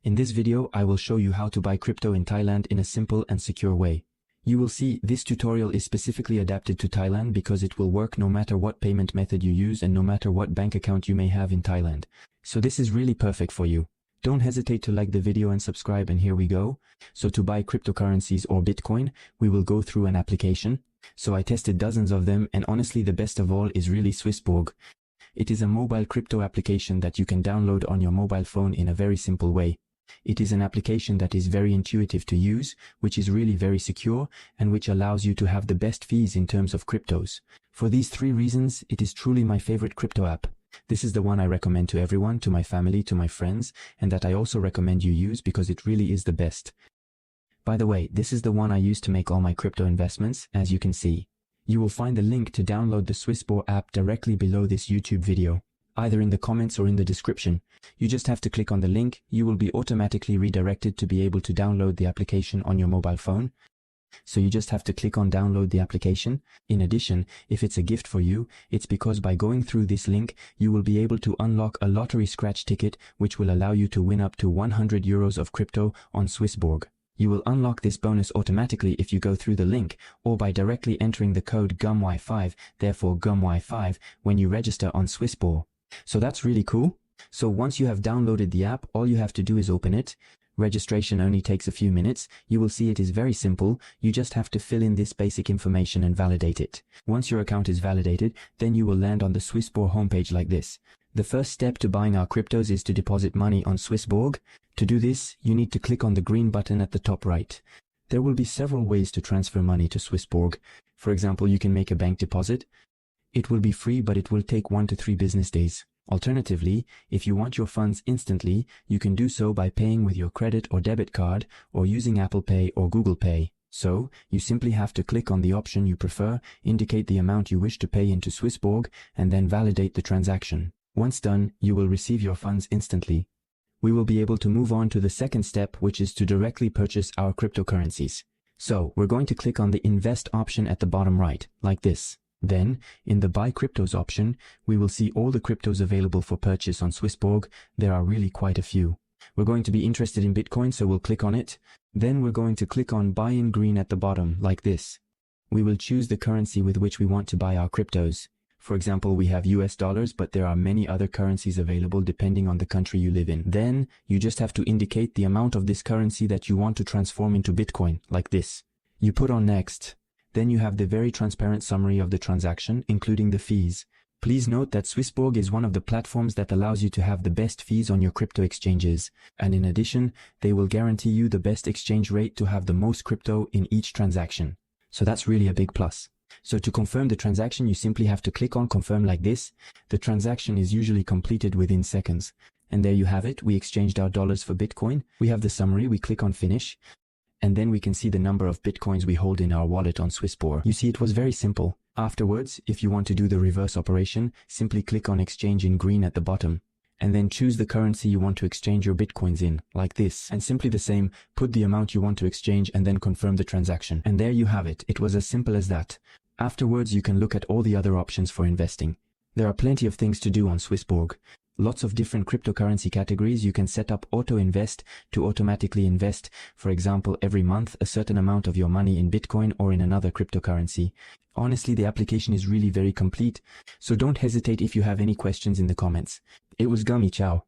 In this video, I will show you how to buy crypto in Thailand in a simple and secure way. You will see this tutorial is specifically adapted to Thailand because it will work no matter what payment method you use and no matter what bank account you may have in Thailand. So this is really perfect for you. Don't hesitate to like the video and subscribe, and here we go. So to buy cryptocurrencies or Bitcoin, we will go through an application. So I tested dozens of them, and honestly the best of all is really Swissborg. It is a mobile crypto application that you can download on your mobile phone in a very simple way. It is an application that is very intuitive to use, which is really very secure, and which allows you to have the best fees in terms of cryptos. For these three reasons, it is truly my favorite crypto app. This is the one I recommend to everyone, to my family, to my friends, and that I also recommend you use because it really is the best. By the way, this is the one I use to make all my crypto investments, as you can see. You will find the link to download the Swissborg app directly below this YouTube video, either in the comments or in the description. You just have to click on the link. You will be automatically redirected to be able to download the application on your mobile phone. So you just have to click on download the application. In addition, if it's a gift for you, it's because by going through this link, you will be able to unlock a lottery scratch ticket, which will allow you to win up to 100 euros of crypto on Swissborg. You will unlock this bonus automatically if you go through the link, or by directly entering the code GUMY5, therefore GUMY5, when you register on Swissborg. So that's really cool. So once you have downloaded the app, all you have to do is open it. Registration only takes a few minutes. You will see it is very simple. You just have to fill in this basic information and validate it. Once your account is validated, then you will land on the Swissborg homepage like this. The first step to buying our cryptos is to deposit money on Swissborg. To do this, you need to click on the green button at the top right. There will be several ways to transfer money to Swissborg. For example, you can make a bank deposit. It will be free, but it will take 1 to 3 business days. Alternatively, if you want your funds instantly, you can do so by paying with your credit or debit card or using Apple Pay or Google Pay. So, you simply have to click on the option you prefer, indicate the amount you wish to pay into Swissborg, and then validate the transaction. Once done, you will receive your funds instantly. We will be able to move on to the second step, which is to directly purchase our cryptocurrencies. So, we're going to click on the Invest option at the bottom right, like this. Then, in the Buy Cryptos option, we will see all the cryptos available for purchase on Swissborg. There are really quite a few. We're going to be interested in Bitcoin, so we'll click on it. Then we're going to click on Buy in green at the bottom, like this. We will choose the currency with which we want to buy our cryptos. For example, we have US dollars, but there are many other currencies available depending on the country you live in. Then, you just have to indicate the amount of this currency that you want to transform into Bitcoin, like this. You put on Next. Then you have the very transparent summary of the transaction, including the fees. Please note that Swissborg is one of the platforms that allows you to have the best fees on your crypto exchanges. And in addition, they will guarantee you the best exchange rate to have the most crypto in each transaction. So that's really a big plus. So to confirm the transaction, you simply have to click on Confirm like this. The transaction is usually completed within seconds. And there you have it. We exchanged our dollars for Bitcoin. We have the summary. We click on Finish. And then we can see the number of Bitcoins we hold in our wallet on Swissborg. You see, it was very simple. Afterwards, if you want to do the reverse operation, simply click on Exchange in green at the bottom. And then choose the currency you want to exchange your Bitcoins in, like this. And simply the same, put the amount you want to exchange and then confirm the transaction. And there you have it. It was as simple as that. Afterwards, you can look at all the other options for investing. There are plenty of things to do on Swissborg. Lots of different cryptocurrency categories. You can set up auto invest to automatically invest, for example, every month a certain amount of your money in Bitcoin or in another cryptocurrency. Honestly, the application is really very complete, so don't hesitate if you have any questions in the comments. It was Gummy, ciao.